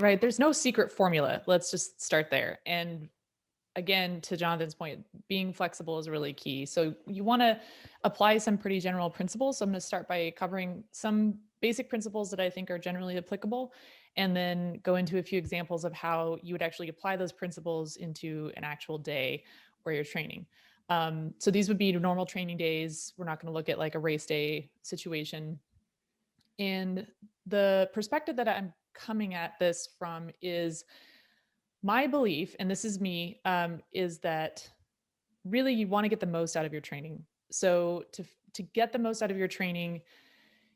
Right. There's no secret formula. Let's just start there. And again, to Jonathan's point, being flexible is really key. So you want to apply some pretty general principles. So I'm going to start by covering some basic principles that I think are generally applicable, and then go into a few examples of how you would actually apply those principles into an actual day where you're training. So these would be normal training days. We're not going to look at like a race day situation. And the perspective that I'm coming at this from is my belief, and this is me, is that really you want to get the most out of your training. So to get the most out of your training,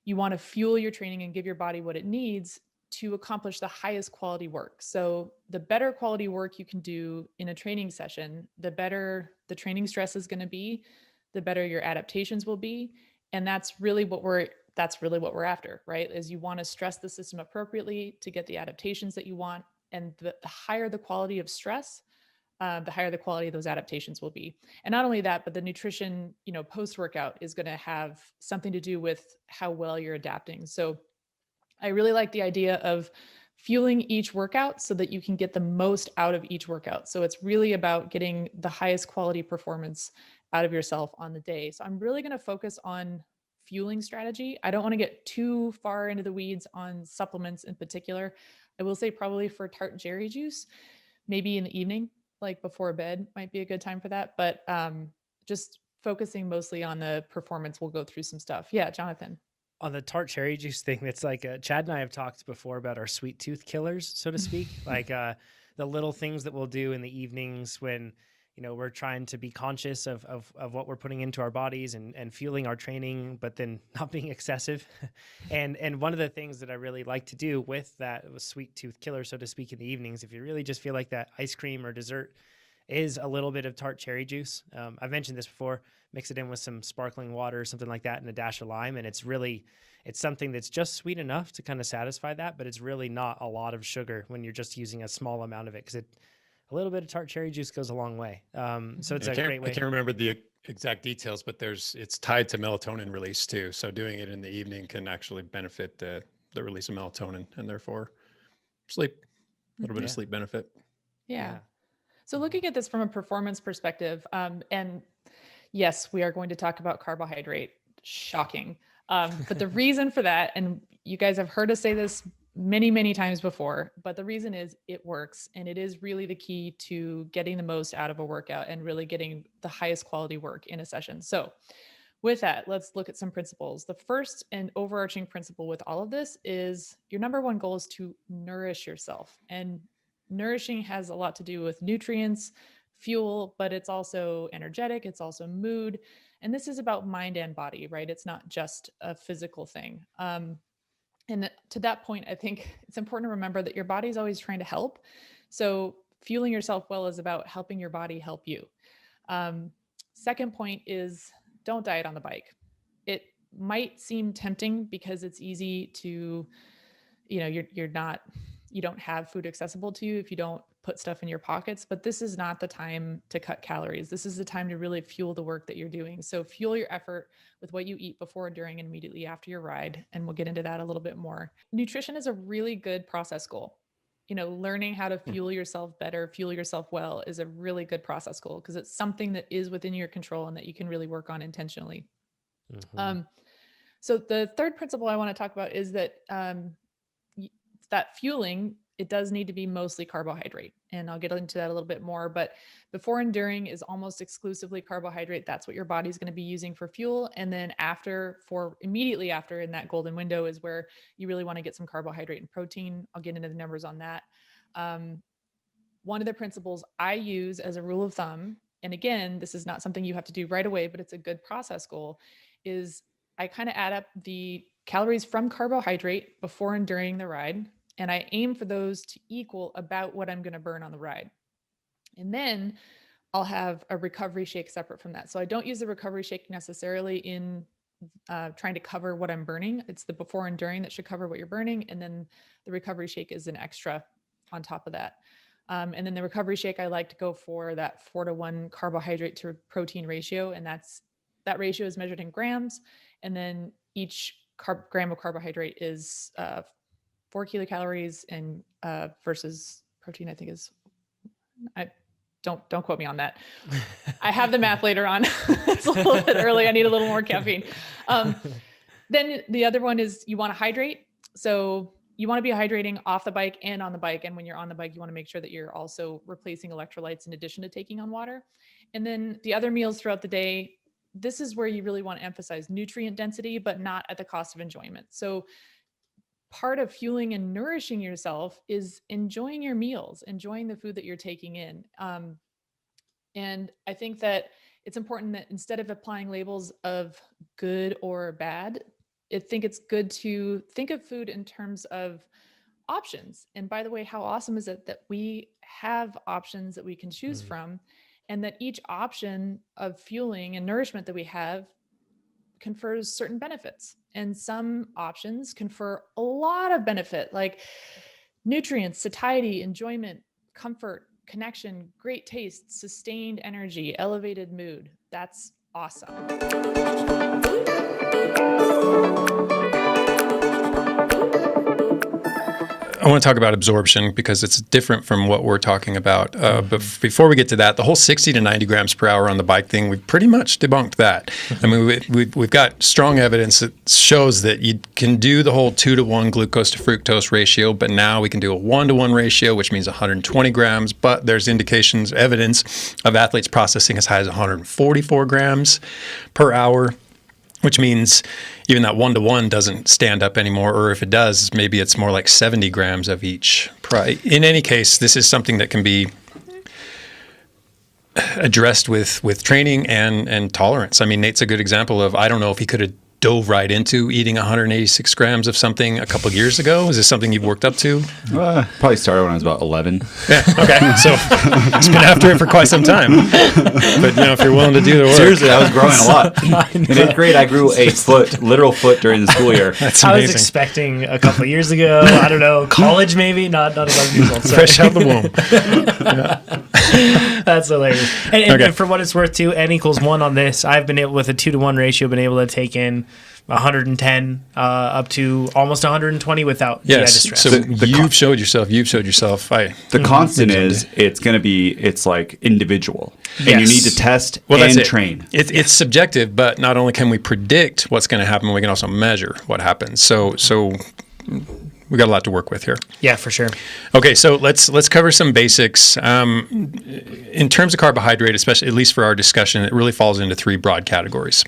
you want to fuel your training and give your body what it needs to accomplish the highest quality work. So the better quality work you can do in a training session, the better the training stress is going to be, the better your adaptations will be. And that's really what we're after, right? Is you want to stress the system appropriately to get the adaptations that you want. And the higher the quality of stress, the higher the quality of those adaptations will be. And not only that, but the nutrition, post-workout is going to have something to do with how well you're adapting. So I really like the idea of fueling each workout so that you can get the most out of each workout. So it's really about getting the highest quality performance out of yourself on the day. So I'm really going to focus on fueling strategy. I don't want to get too far into the weeds on supplements in particular. I will say probably for tart cherry juice, maybe in the evening, like before bed might be a good time for that. But just focusing mostly on the performance, we'll go through some stuff. Yeah, Jonathan. On the tart cherry juice thing, it's like Chad and I have talked before about our sweet tooth killers, so to speak. Like the little things that we'll do in the evenings when we're trying to be conscious of what we're putting into our bodies and fueling our training, but then not being excessive. And one of the things that I really like to do with that sweet tooth killer, so to speak, in the evenings, if you really just feel like that ice cream or dessert, is a little bit of tart cherry juice. I've mentioned this before. Mix it in with some sparkling water or something like that and a dash of lime. And it's something that's just sweet enough to kind of satisfy that, but it's really not a lot of sugar when you're just using a small amount of it, because a little bit of tart cherry juice goes a long way. So it's a great way. I can't remember the exact details, but it's tied to melatonin release too. So doing it in the evening can actually benefit the release of melatonin and therefore sleep, a little bit of sleep benefit. Yeah. So looking at this from a performance perspective, and yes, we are going to talk about carbohydrate. Shocking. But the reason for that, and you guys have heard us say this many, many times before, but the reason is it works. And it is really the key to getting the most out of a workout and really getting the highest quality work in a session. So with that, let's look at some principles. The first and overarching principle with all of this is your number one goal is to nourish yourself. And nourishing has a lot to do with nutrients, fuel, but it's also energetic, it's also mood. And this is about mind and body, right? It's not just a physical thing. And to that point, I think it's important to remember that your body is always trying to help. So fueling yourself well is about helping your body help you. Second point is don't diet on the bike. It might seem tempting because it's easy to, you don't have food accessible to you if you don't put stuff in your pockets, but this is not the time to cut calories. This is the time to really fuel the work that you're doing. So fuel your effort with what you eat before, during, and immediately after your ride. And we'll get into that a little bit more. Nutrition is a really good process goal. Learning how to fuel yourself better, fuel yourself well is a really good process goal because it's something that is within your control and that you can really work on intentionally. Mm-hmm. So the third principle I want to talk about is that that fueling, it does need to be mostly carbohydrate. And I'll get into that a little bit more, but before and during is almost exclusively carbohydrate. That's what your body's going to be using for fuel. And then immediately after in that golden window is where you really want to get some carbohydrate and protein. I'll get into the numbers on that. One of the principles I use as a rule of thumb, and again, this is not something you have to do right away, but it's a good process goal, is I kind of add up the calories from carbohydrate before and during the ride. And I aim for those to equal about what I'm going to burn on the ride. And then I'll have a recovery shake separate from that. So I don't use the recovery shake necessarily in trying to cover what I'm burning. It's the before and during that should cover what you're burning. And then the recovery shake is an extra on top of that. And then the recovery shake, I like to go for that 4-to-1 carbohydrate to protein ratio. And that ratio is measured in grams. And then each gram of carbohydrate is 4 kilocalories and versus protein, I think is, I don't quote me on that. I have the math later on. It's a little bit early. I need a little more caffeine. Then the other one is you want to hydrate. So you want to be hydrating off the bike and on the bike. And when you're on the bike, you want to make sure that you're also replacing electrolytes in addition to taking on water. And then the other meals throughout the day, this is where you really want to emphasize nutrient density, but not at the cost of enjoyment. So part of fueling and nourishing yourself is enjoying your meals, enjoying the food that you're taking in. And I think that it's important that instead of applying labels of good or bad, I think it's good to think of food in terms of options. And by the way, how awesome is it that we have options that we can choose from, and that each option of fueling and nourishment that we have confers certain benefits. And some options confer a lot of benefit, like nutrients, satiety, enjoyment, comfort, connection, great taste, sustained energy, elevated mood. That's awesome. I want to talk about absorption because it's different from what we're talking about. But before we get to that, the whole 60 to 90 grams per hour on the bike thing, we've pretty much debunked that. I mean, we've got strong evidence that shows that you can do the whole 2-to-1 glucose to fructose ratio, but now we can do a 1-to-1 ratio, which means 120 grams. But there's indications, evidence of athletes processing as high as 144 grams per hour, which means even that 1-to-1 doesn't stand up anymore, or if it does, maybe it's more like 70 grams of each. In any case, this is something that can be addressed with training and tolerance. I mean, Nate's a good example of, I don't know if he could have dove right into eating 186 grams of something a couple of years ago. Is this something you've worked up to? Probably started when I was about 11. Yeah. Okay. So it's been after it for quite some time. But if you're willing to do the work. Seriously, I was growing a lot. In 8th grade, I grew a literal foot during the school year. That's amazing. I was expecting a couple of years ago, I don't know, college maybe, not 11 years old. Fresh out the womb. That's hilarious. And for what it's worth too, N equals 1 on this. I've been able, with a 2-to-1 ratio, been able to take in 110 up to almost 120 without the distress. So you've showed yourself. The constant is it's like individual, and you need to test and train. It's subjective, but not only can we predict what's going to happen, we can also measure what happens. So we got a lot to work with here. Yeah, for sure. Okay, so let's cover some basics. In terms of carbohydrate, especially at least for our discussion, it really falls into 3 broad categories.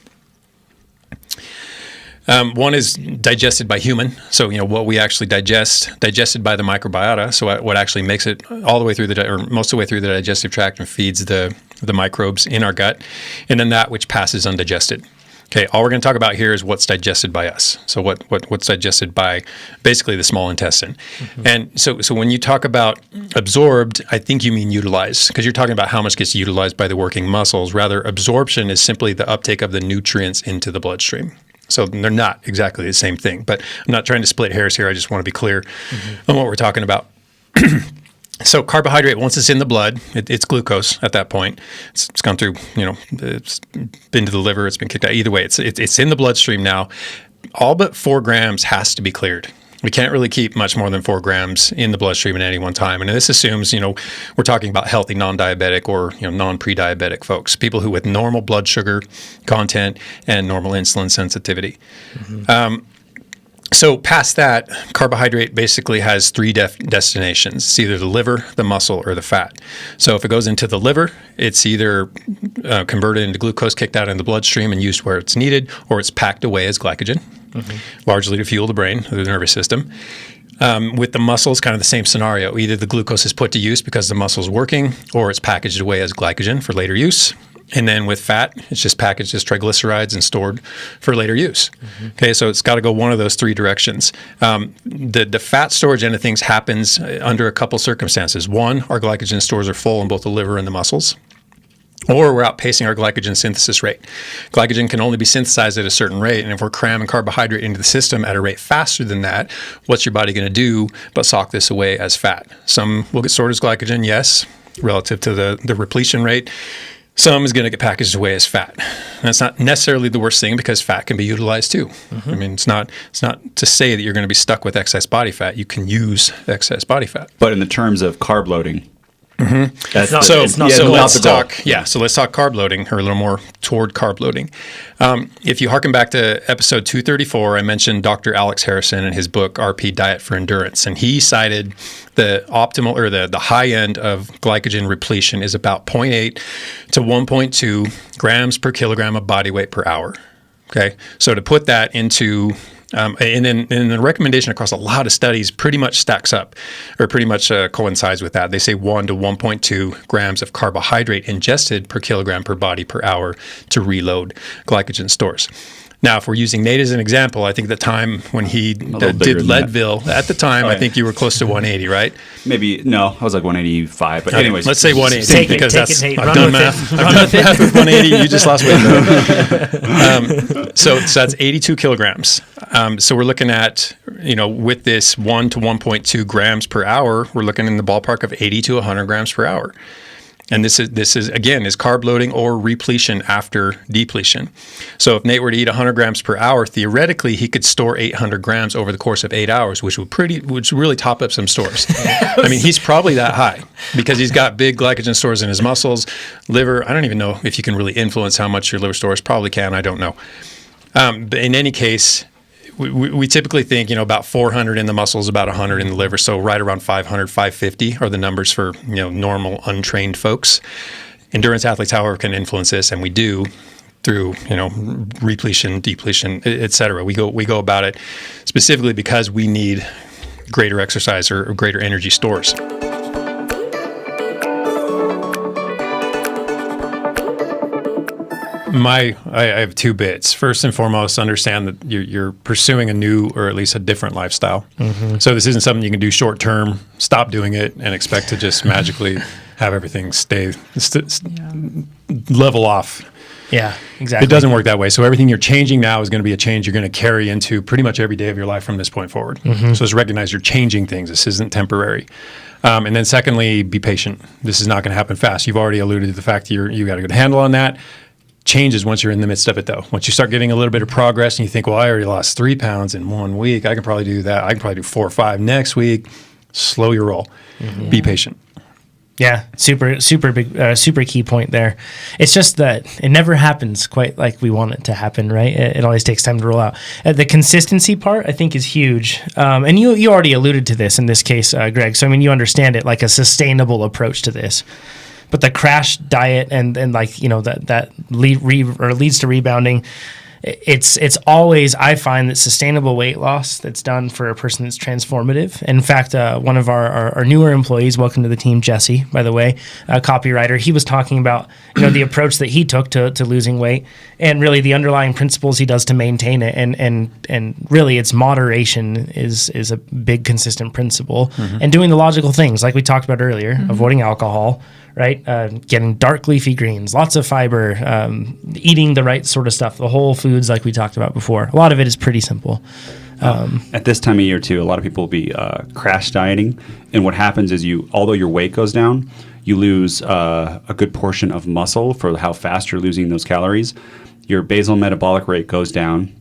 One is digested by human, so what we actually digested by the microbiota. So what actually makes it all the way through most of the way through the digestive tract and feeds the microbes in our gut, and then that which passes undigested. Okay, all we're going to talk about here is what's digested by us. So what's digested by basically the small intestine. And so when you talk about absorbed, I think you mean utilized, because you're talking about how much gets utilized by the working muscles. Rather, absorption is simply the uptake of the nutrients into the bloodstream. So they're not exactly the same thing, but I'm not trying to split hairs here. I just want to be clear on what we're talking about. So carbohydrate, once it's in the blood, it's glucose at that point. It's gone through, it's been to the liver, it's been kicked out. Either way, it's in the bloodstream now. All but 4 grams has to be cleared. We can't really keep much more than 4 grams in the bloodstream at any one time. And this assumes, we're talking about healthy non-diabetic or, non-pre-diabetic folks, people who with normal blood sugar content and normal insulin sensitivity. So past that, carbohydrate basically has 3 destinations. It's either the liver, the muscle, or the fat. So if it goes into the liver, it's either converted into glucose, kicked out in the bloodstream and used where it's needed, or it's packed away as glycogen, largely to fuel the brain, the nervous system. With the muscles, kind of the same scenario. Either the glucose is put to use because the muscle's working, or it's packaged away as glycogen for later use. And then with fat, it's just packaged as triglycerides and stored for later use. Okay, so it's got to go one of those 3 directions. The fat storage end of things happens under a couple circumstances. One, our glycogen stores are full in both the liver and the muscles. Or we're outpacing our glycogen synthesis rate. Glycogen can only be synthesized at a certain rate, and if we're cramming carbohydrate into the system at a rate faster than that, what's your body going to do but sock this away as fat? Some will get stored as glycogen, yes, relative to the repletion rate. Some is going to get packaged away as fat. That's not necessarily the worst thing because fat can be utilized too. I mean, it's not to say that you're going to be stuck with excess body fat. You can use excess body fat. But in the terms of carb loading, It's not So the let's goal. talk. Yeah, so let's talk carb loading, or a little more toward carb loading. If you harken back to episode 234, I mentioned Dr. Alex Harrison and his book RP Diet for Endurance, and he cited the optimal or the high end of glycogen repletion is about 0.8 to 1.2 grams per kilogram of body weight per hour. Okay, so to put that into and then the recommendation across a lot of studies pretty much stacks up or pretty much coincides with that. They say 1 to 1.2 grams of carbohydrate ingested per kilogram per body per hour to reload glycogen stores. Now, if we're using Nate as an example, I think the time when he did Leadville, at the time, I think you were close to 180, right? maybe, no, I was like 185. But anyways. Let's say 180 Take it, because take that's, it, Nate. I've Run done with math. it. I've Run done with it. math with 180. You just lost weight. So that's 82 kilograms. So we're looking at, with this 1 to 1.2 grams per hour, we're looking in the ballpark of 80 to 100 grams per hour. And this is again carb loading or repletion after depletion. So if Nate were to eat 100 grams per hour, theoretically he could store 800 grams over the course of 8 hours, which would really top up some stores. I mean, he's probably that high because he's got big glycogen stores in his muscles, liver. I don't even know if you can really influence how much your liver stores. Probably can. I don't know. But in any case, we typically think, about 400 in the muscles, about 100 in the liver. So right around 500, 550 are the numbers for, normal untrained folks. Endurance athletes, however, can influence this, and we do through, repletion, depletion, et cetera. We go about it specifically because we need greater exercise or greater energy stores. I have two bits. First and foremost, understand that you're pursuing a new or at least a different lifestyle. Mm-hmm. So this isn't something you can do short term, stop doing it, and expect to just magically have everything level off. Yeah, exactly. It doesn't work that way. So everything you're changing now is going to be a change you're going to carry into pretty much every day of your life from this point forward. Mm-hmm. So just recognize you're changing things. This isn't temporary. And then secondly, be patient. This is not going to happen fast. You've already alluded to the fact that you got a good handle on that. Changes once you're in the midst of it, though. Once you start getting a little bit of progress and you think, well, I already lost 3 pounds in 1 week. I can probably do that. I can probably do 4 or 5 next week. Slow your roll. Mm-hmm. Be patient. Yeah, super big, super key point there. It's just that it never happens quite like we want it to happen, right? It always takes time to roll out. The consistency part, I think, is huge. And you already alluded to this in this case, Greg. So, I mean, you understand it like a sustainable approach to this. But the crash diet and that leads to rebounding. It's always, I find that sustainable weight loss that's done for a person that's transformative. In fact, one of our newer employees, welcome to the team, Jesse, by the way, a copywriter, he was talking about the approach that he took to losing weight and really the underlying principles he does to maintain it. And really it's moderation is a big consistent principle, mm-hmm. and doing the logical things like we talked about earlier, mm-hmm. avoiding alcohol, right? Getting dark leafy greens, lots of fiber, eating the right sort of stuff, the whole foods like we talked about before. A lot of it is pretty simple. At this time of year too, a lot of people will be crash dieting. And what happens is although your weight goes down, you lose a good portion of muscle for how fast you're losing those calories. Your basal metabolic rate goes down.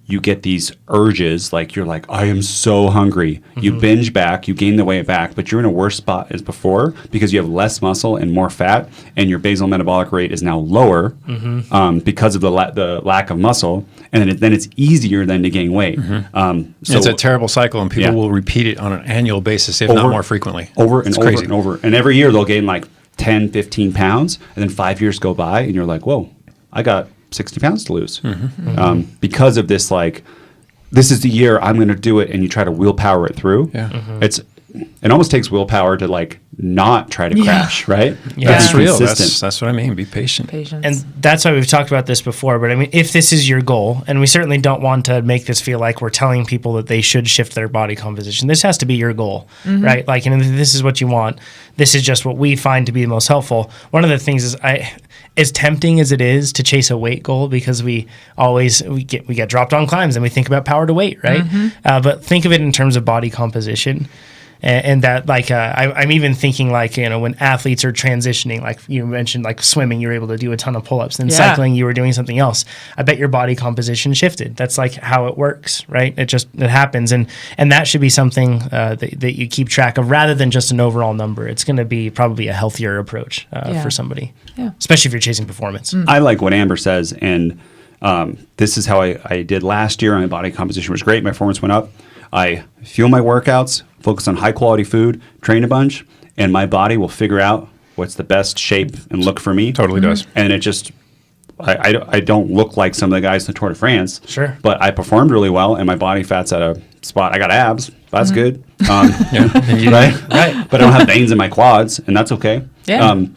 You get these urges, like you're like, I am so hungry. Mm-hmm. You binge back, you gain the weight back, but you're in a worse spot as before because you have less muscle and more fat, and your basal metabolic rate is now lower, mm-hmm. Because of the lack of muscle, and then it's easier then to gain weight. Mm-hmm. So it's a terrible cycle, and people will repeat it on an annual basis, if not more frequently. Over and over. And every year they'll gain like 10, 15 pounds, and then 5 years go by, and you're like, whoa, I got 60 pounds to lose. Mm-hmm. Because of this, this is the year I'm going to do it, and you try to willpower it through. Yeah. Mm-hmm. It almost takes willpower to not try to crash, right? Yeah. That's real. That's what I mean. Be patient. And that's why we've talked about this before. But I mean, if this is your goal, and we certainly don't want to make this feel like we're telling people that they should shift their body composition. This has to be your goal, mm-hmm. right? This is what you want. This is just what we find to be the most helpful. One of the things is as tempting as it is to chase a weight goal, because we get dropped on climbs and we think about power to weight, right? Mm-hmm. But think of it in terms of body composition. And that like I'm even thinking like, you know, when athletes are transitioning, like you mentioned, like swimming, you're able to do a ton of pull-ups. Then cycling, you were doing something else. I bet your body composition shifted. That's like how it works, right? It happens, and that should be something that you keep track of rather than just an overall number. It's going to be probably a healthier approach for somebody, especially if you're chasing performance. I like what Amber says, and this is how I did last year. My body composition was great. My performance went up. I fuel my workouts, focus on high quality food, train a bunch, and my body will figure out what's the best shape and look for me. Totally does. And it just, I don't look like some of the guys in the Tour de France. Sure. But I performed really well, and my body fat's at a spot. I got abs. That's good. Right? But I don't have veins in my quads, and that's okay. Yeah.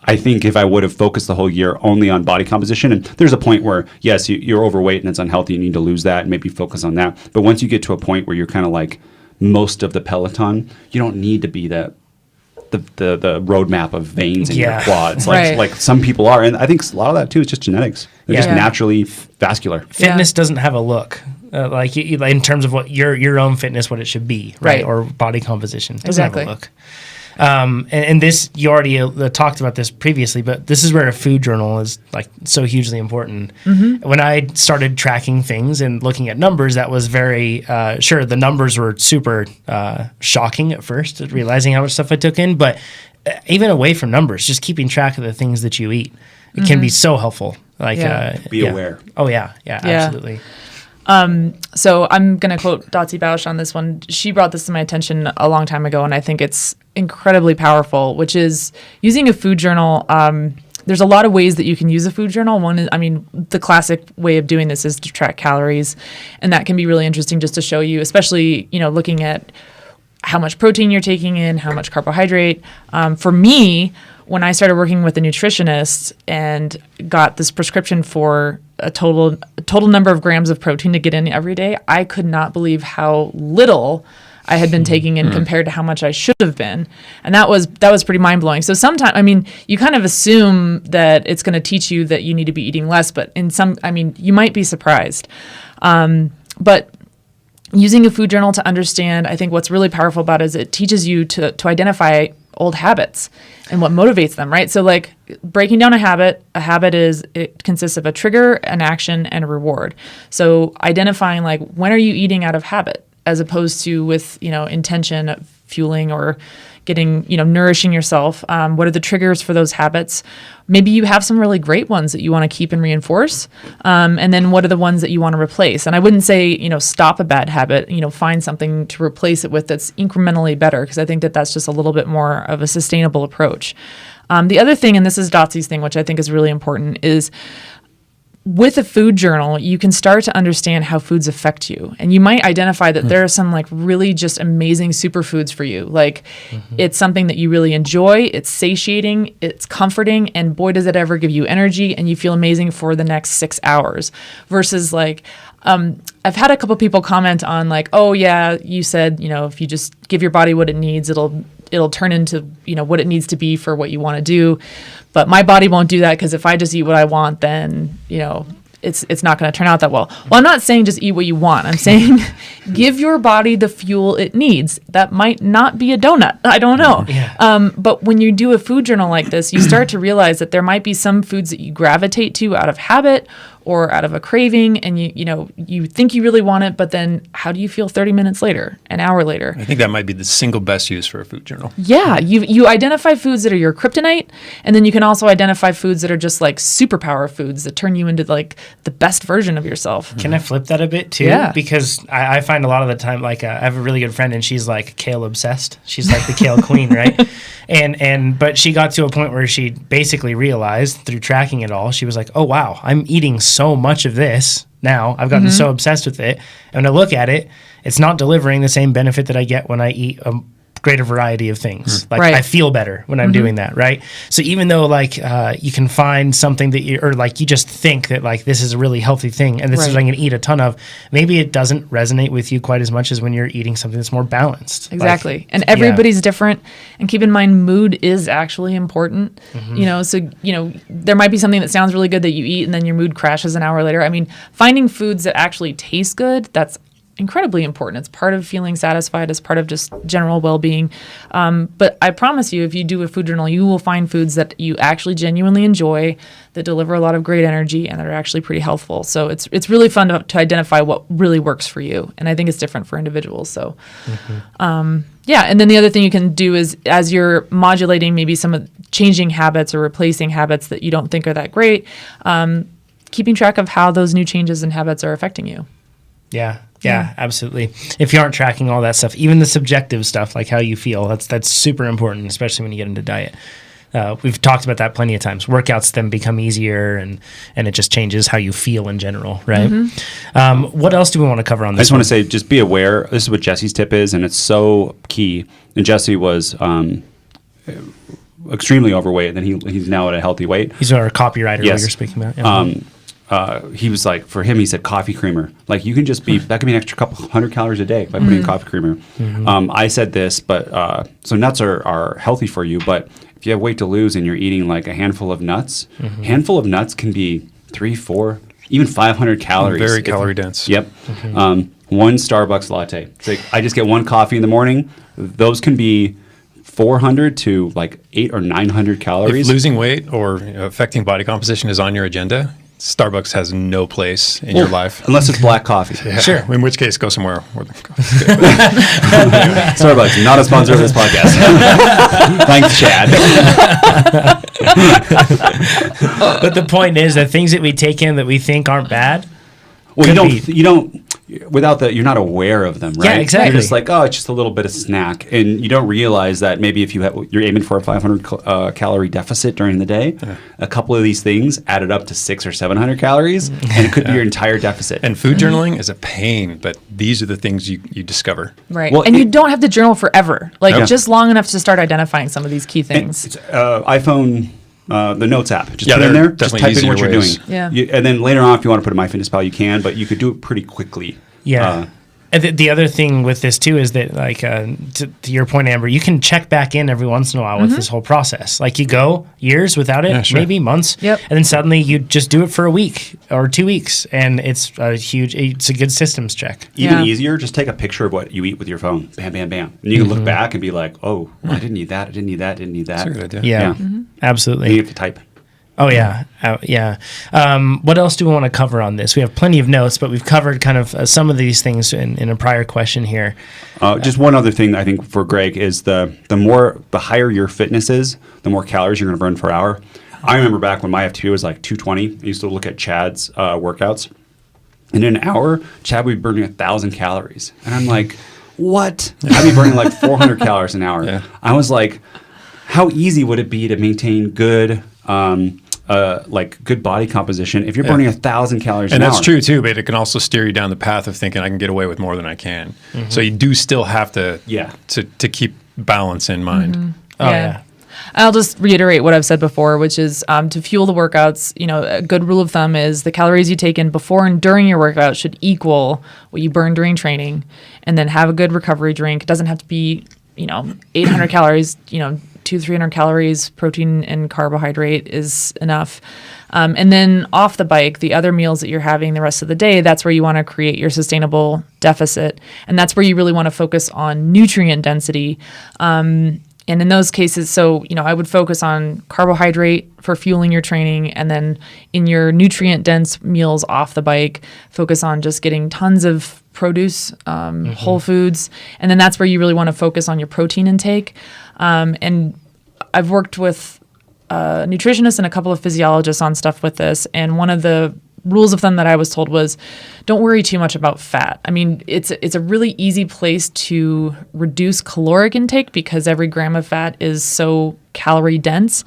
I think if I would have focused the whole year only on body composition, and there's a point where, yes, you're overweight and it's unhealthy, you need to lose that and maybe focus on that. But once you get to a point where you're kind of like most of the peloton, you don't need to be the roadmap of veins in your quads. Like some people are. And I think a lot of that too is just genetics. They're just naturally vascular. Fitness doesn't have a look. Like in terms of what your own fitness, what it should be, right? Or body composition. It doesn't have a look. And this, you already talked about this previously, but this is where a food journal is like so hugely important. When I started tracking things and looking at numbers, that was very, sure, the numbers were super shocking at first, realizing how much stuff I took in, but even away from numbers, just keeping track of the things that you eat, it can be so helpful. Like, be aware. Oh yeah, absolutely. So I'm going to quote Dotsie Bausch on this one. She brought this to my attention a long time ago, and I think it's incredibly powerful, which is using a food journal. There's a lot of ways that you can use a food journal. One is, the classic way of doing this is to track calories, and that can be really interesting just to show you, especially, looking at how much protein you're taking in, how much carbohydrate. For me, when I started working with a nutritionist and got this prescription for a total number of grams of protein to get in every day, I could not believe how little I had been taking in compared to how much I should have been. And that was pretty mind-blowing. So sometimes, you kind of assume that it's going to teach you that you need to be eating less, but you might be surprised. But using a food journal to understand, I think what's really powerful about it is it teaches you to identify old habits and what motivates them, right? So like breaking down a habit it consists of a trigger, an action, and a reward. So identifying like, when are you eating out of habit as opposed to with, intention of fueling or getting, nourishing yourself. What are the triggers for those habits? Maybe you have some really great ones that you want to keep and reinforce. And then what are the ones that you want to replace? And I wouldn't say, stop a bad habit, find something to replace it with that's incrementally better, because I think that that's just a little bit more of a sustainable approach. The other thing, and this is Dotsie's thing, which I think is really important, is with a food journal, you can start to understand how foods affect you. And you might identify that there are some like really just amazing superfoods for you. Like it's something that you really enjoy, it's satiating, it's comforting, and boy, does it ever give you energy and you feel amazing for the next 6 hours. Versus like, I've had a couple people comment on like, oh yeah, you said, if you just give your body what it needs, it'll turn into, what it needs to be for what you want to do. But my body won't do that, because if I just eat what I want, then, it's not going to turn out that well. Well, I'm not saying just eat what you want. I'm saying give your body the fuel it needs. That might not be a donut. I don't know. Yeah. But when you do a food journal like this, you start to realize that there might be some foods that you gravitate to out of habit or out of a craving, and you think you really want it, but then how do you feel 30 minutes later, an hour later? I think that might be the single best use for a food journal. Yeah, you identify foods that are your kryptonite, and then you can also identify foods that are just like superpower foods that turn you into like the best version of yourself. Can I flip that a bit too? Yeah. Because I find a lot of the time, like I have a really good friend and she's like kale obsessed. She's like the kale queen, right? But she got to a point where she basically realized through tracking it all, she was like, oh wow, I'm eating so much of this now. I've gotten so obsessed with it. And when I look at it, it's not delivering the same benefit that I get when I eat a greater variety of things. Like I feel better when I'm doing that, right? So even though like you can find something that you just think that like this is a really healthy thing and this is what I'm going to eat a ton of, maybe it doesn't resonate with you quite as much as when you're eating something that's more balanced. Exactly. Like, and everybody's different. And keep in mind, mood is actually important. So there might be something that sounds really good that you eat and then your mood crashes an hour later. Finding foods that actually taste good, that's incredibly important. It's part of feeling satisfied. It's part of just general well-being. But I promise you, if you do a food journal, you will find foods that you actually genuinely enjoy, that deliver a lot of great energy, and that are actually pretty healthful. So it's really fun to identify what really works for you. And I think it's different for individuals. So, yeah. And then the other thing you can do is, as you're modulating maybe some of changing habits or replacing habits that you don't think are that great, keeping track of how those new changes in habits are affecting you. Yeah, absolutely. If you aren't tracking all that stuff, even the subjective stuff, like how you feel, that's super important, especially when you get into diet. We've talked about that plenty of times. Workouts then become easier, and it just changes how you feel in general, right? What else do we want to cover on this? I just want to say, just be aware. This is what Jesse's tip is, and it's so key. And Jesse was extremely overweight, and then he's now at a healthy weight. He's our copywriter Yes. that you're speaking about. Yeah. He was like, for him, he said coffee creamer. Like, you can just be, that could be an extra couple hundred calories a day by putting in coffee creamer. I said this, but so nuts are healthy for you, but if you have weight to lose and you're eating like a handful of nuts, handful of nuts can be 300, 400, even 500 calories. Very calorie dense. Yep. One Starbucks latte. It's like, I just get one coffee in the morning. Those can be 400 to like 800 or 900 calories. If losing weight or affecting body composition is on your agenda, Starbucks has no place in your life. Unless it's black coffee. Yeah. Sure. In which case, go somewhere where the coffee's good. Starbucks, not a sponsor of this podcast. Thanks, Chad. But the point is that things that we take in that we think aren't bad. Well, could you don't, without that, you're not aware of them, right? Yeah, exactly. You're just like, oh, it's just a little bit of snack. And you don't realize that maybe if you're aiming for a 500 calorie deficit during the day, a couple of these things added up to 600 or 700 calories, and it could be your entire deficit. And food journaling is a pain, but these are the things you discover. Right. Well, and you don't have to journal forever, like Okay. just long enough to start identifying some of these key things. It's, iPhone, the Notes app. Just Yeah, put it in there are there, just definitely type in what easier you're ways. doing. Yeah. And then later on, if you want to put it in MyFitnessPal, you can, but you could do it pretty quickly. Yeah. And the other thing with this too is that, like, to your point, Amber, you can check back in every once in a while with this whole process. Like, you go years without it, Yeah, sure. maybe months, Yep. and then suddenly you just do it for a week or 2 weeks, and it's a good systems check. Even Yeah. easier, just take a picture of what you eat with your phone. Bam, bam, bam. And you can look back and be like, oh, I didn't eat that. I didn't eat that. Didn't eat that. That's a good idea. Yeah, Yeah. absolutely. You have to type. Oh, yeah. Yeah. What else do we want to cover on this? We have plenty of notes, but we've covered kind of some of these things in a prior question here. Just one other thing I think for Greg is the higher your fitness is, the more calories you're going to burn per hour. I remember back when my FTP was like 220, I used to look at Chad's workouts. And in an hour, Chad would be burning 1,000 calories. And I'm like, what? I'd be burning like 400 calories an hour. Yeah. I was like, how easy would it be to maintain good good body composition if you're burning 1,000 calories And an hour? that's true too, but it can also steer you down the path of thinking I can get away with more than I can. So you do still have to to keep balance in mind. Oh, yeah. I'll just reiterate what I've said before, which is to fuel the workouts, a good rule of thumb is the calories you take in before and during your workout should equal what you burn during training, and then have a good recovery drink. It doesn't have to be, 800 calories, 200-300 calories, protein and carbohydrate is enough. And then off the bike, the other meals that you're having the rest of the day, that's where you want to create your sustainable deficit. And that's where you really want to focus on nutrient density. And in those cases, so, I would focus on carbohydrate for fueling your training. And then in your nutrient dense meals off the bike, focus on just getting tons of produce, whole foods. And then that's where you really want to focus on your protein intake. And I've worked with nutritionists and a couple of physiologists on stuff with this. And one of the rules of thumb that I was told was, don't worry too much about fat. I mean, it's a really easy place to reduce caloric intake because every gram of fat is so calorie dense.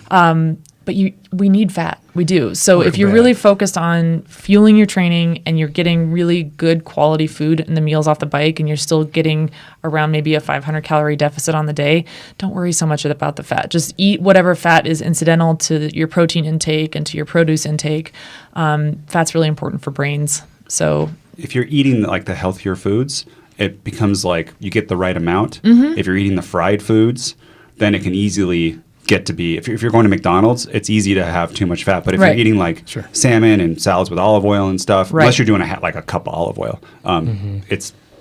But we need fat. We do. So if you're really focused on fueling your training and you're getting really good quality food in the meals off the bike and you're still getting around maybe a 500 calorie deficit on the day, don't worry so much about the fat. Just eat whatever fat is incidental to your protein intake and to your produce intake. Fat's really important for brains. So if you're eating like the healthier foods, it becomes like you get the right amount. If you're eating the fried foods, then it can easily get to be, if you're going to McDonald's, it's easy to have too much fat. But if Right. you're eating like salmon and salads with olive oil and stuff, Right. unless you're doing like a cup of olive oil,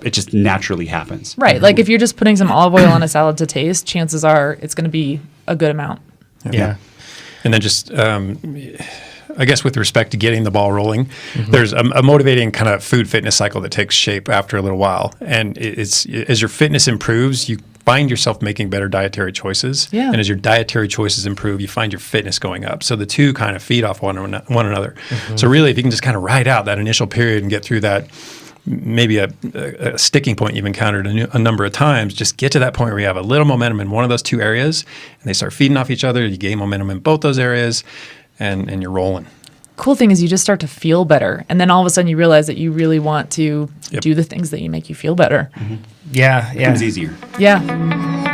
it just naturally happens. Right. Like if you're just putting some olive oil on a salad to taste, chances are it's going to be a good amount. Yeah. And then just, I guess with respect to getting the ball rolling, there's a motivating kind of food fitness cycle that takes shape after a little while. And it's as your fitness improves, you find yourself making better dietary choices. Yeah. And as your dietary choices improve, you find your fitness going up. So the two kind of feed off one another. So really, if you can just kind of ride out that initial period and get through that, maybe a sticking point you've encountered a number of times, just get to that point where you have a little momentum in one of those two areas and they start feeding off each other. You gain momentum in both those areas and you're rolling. Cool thing is you just start to feel better. And then all of a sudden you realize that you really want to do the things that you make you feel better. Yeah. It becomes easier. Yeah.